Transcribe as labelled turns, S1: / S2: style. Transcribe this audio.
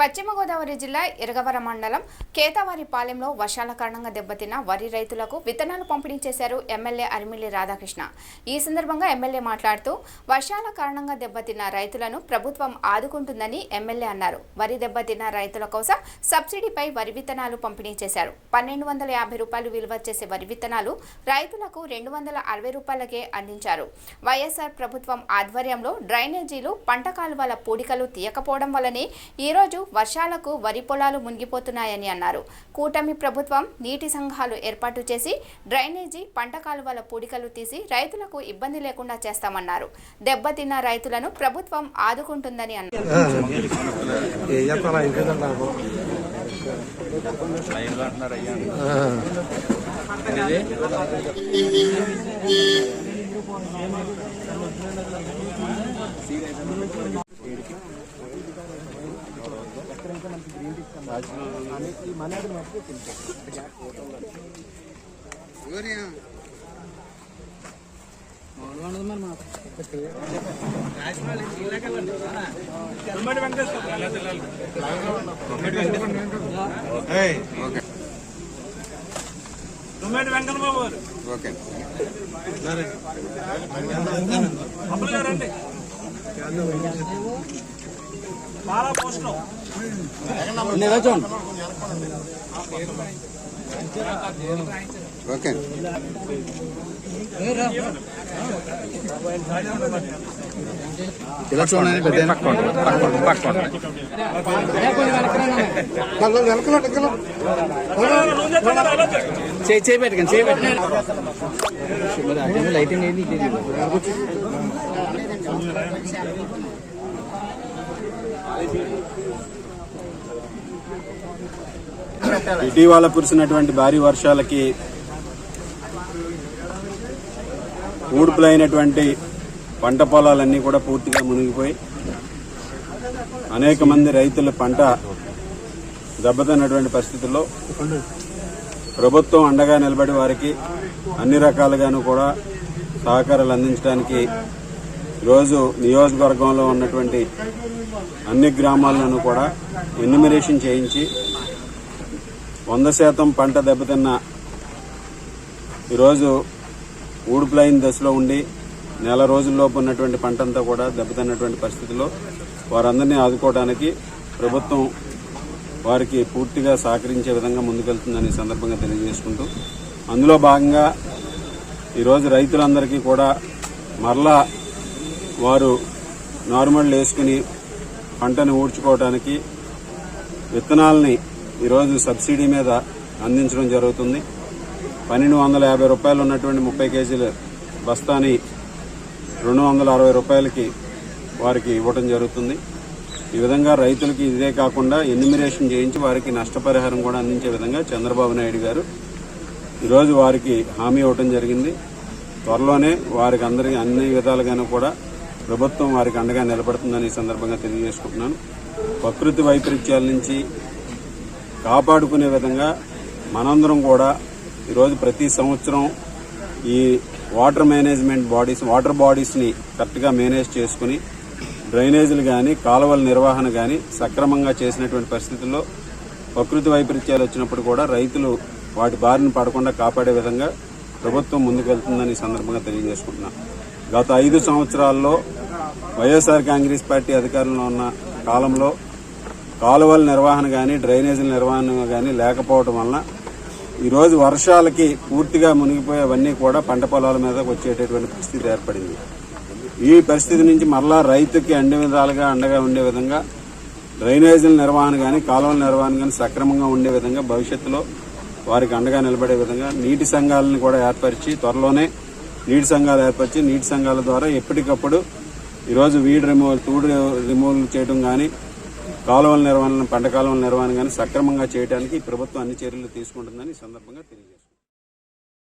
S1: పశ్చిమ గోదావరి జిల్లా ఇరగవరం మండలం కేతవారిపాలెంలో వర్షాల కారణంగా దెబ్బతిన్న వరి రైతులకు విత్తనాలు పంపిణీ చేశారు ఎమ్మెల్యే అరిమిల్లి రాధాకృష్ణ. ఈ సందర్భంగా ఎమ్మెల్యే మాట్లాడుతూ వర్షాల కారణంగా దెబ్బతిన్న రైతులను ప్రభుత్వం ఆదుకుంటుందని ఎమ్మెల్యే అన్నారు. వరి దెబ్బతిన్న రైతుల కోసం సబ్సిడీపై వరి విత్తనాలు పంపిణీ చేశారు. 1250 రూపాయలు విలువ చేసే వరి విత్తనాలు రైతులకు 260 రూపాయలకే అందించారు. వైఎస్ఆర్ ప్రభుత్వం ఆధ్వర్యంలో డ్రైనేజీలు, పంట కాలువల పూడికలు తీయకపోవడం వల్లనే ఈరోజు వర్షాలకు వరి పొలాలు మునిగిపోతున్నాయని అన్నారు. కూటమి ప్రభుత్వం నీటి సంఘాలు ఏర్పాటు చేసి డ్రైనేజీ, పంట కాలువల పూడికలు తీసి రైతులకు ఇబ్బంది లేకుండా చేస్తామన్నారు. దెబ్బతిన్న రైతులను ప్రభుత్వం ఆదుకుంటుందని అన్నారు.
S2: ఇలా చూడండి చేయబెట్టకండి లైటింగ్ అయింది.
S3: ఇటీవల కురిసినటువంటి భారీ వర్షాలకి ఊడ్పులైనటువంటి పంట పొలాలన్నీ కూడా పూర్తిగా మునిగిపోయి అనేక మంది రైతుల పంట దెబ్బతిన్నటువంటి పరిస్థితుల్లో ప్రభుత్వం అండగా నిలబడి వారికి అన్ని రకాలుగాను కూడా సహకారాలు అందించడానికి ఈరోజు నియోజకవర్గంలో ఉన్నటువంటి అన్ని గ్రామాలను కూడా ఎన్యూమరేషన్ చేయించి 100% పంట దెబ్బతిన్న ఈరోజు ఊడుపులైన దశలో ఉండి నెల రోజుల్లోపు ఉన్నటువంటి పంట అంతా కూడా దెబ్బతిన్నటువంటి పరిస్థితుల్లో వారందరినీ ఆదుకోవడానికి ప్రభుత్వం వారికి పూర్తిగా సహకరించే విధంగా ముందుకెళ్తుందని సందర్భంగా తెలియజేసుకుంటూ, అందులో భాగంగా ఈరోజు రైతులందరికీ కూడా మరలా వారు నార్మల్ వేసుకుని పంటను ఊడ్చుకోవడానికి విత్తనాలని ఈరోజు సబ్సిడీ మీద అందించడం జరుగుతుంది. 1250 రూపాయలు ఉన్నటువంటి 30 కేజీల బస్తాని 260 రూపాయలకి వారికి ఇవ్వడం జరుగుతుంది. ఈ విధంగా రైతులకి ఇదే కాకుండా ఎన్యూమరేషన్ చేయించి వారికి నష్టపరిహారం కూడా అందించే విధంగా చంద్రబాబు నాయుడు గారు ఈరోజు వారికి హామీ ఇవ్వడం జరిగింది. త్వరలోనే వారికి అందరికీ అన్ని విధాలుగాను కూడా ప్రభుత్వం వారికి అండగా నిలబడుతుందని ఈ సందర్భంగా తెలియజేసుకుంటున్నాను. ప్రకృతి వైపరీత్యాల నుంచి కాపాడుకునే విధంగా మనందరం కూడా ఈరోజు ప్రతి సంవత్సరం ఈ వాటర్ మేనేజ్మెంట్ బాడీస్, వాటర్ బాడీస్ని కరెక్ట్గా మేనేజ్ చేసుకుని డ్రైనేజీలు కానీ, కాలువల నిర్వహణ కానీ సక్రమంగా చేసినటువంటి పరిస్థితుల్లో ప్రకృతి వైపరీత్యాలు వచ్చినప్పుడు కూడా రైతులు వాటి బారిన పడకుండా కాపాడే విధంగా ప్రభుత్వం ముందుకెళ్తుందని సందర్భంగా తెలియజేసుకుంటున్నాం. గత 5 సంవత్సరాల్లో వైఎస్ఆర్ కాంగ్రెస్ పార్టీ అధికారంలో ఉన్న కాలంలో కాలువల నిర్వహణ కానీ, డ్రైనేజీల నిర్వహణ కానీ లేకపోవడం వలన ఈరోజు వర్షాలకి పూర్తిగా మునిగిపోయేవన్నీ కూడా పంట పొలాల మీదకి వచ్చేటటువంటి పరిస్థితి ఏర్పడింది. ఈ పరిస్థితి నుంచి మరలా రైతుకి అన్ని విధాలుగా అండగా ఉండే విధంగా డ్రైనేజీల నిర్వహణ కానీ, కాలువల నిర్వహణ కానీ సక్రమంగా ఉండే విధంగా భవిష్యత్తులో వారికి అండగా నిలబడే విధంగా నీటి సంఘాలను కూడా ఏర్పరిచి త్వరలోనే నీటి సంఘాలు ఏర్పరిచి నీటి సంఘాల ద్వారా ఎప్పటికప్పుడు ఈరోజు వీడ్ రిమూవల్, తూడు రిమూవల్ చేయడం కానీ, కాలువల నిర్వహణ, పంట కాలువల నిర్వహణ కానీ సక్రమంగా చేయడానికి ప్రభుత్వం అన్ని చర్యలు తీసుకుంటుందని ఈ సందర్భంగా తెలియజేస్తారు.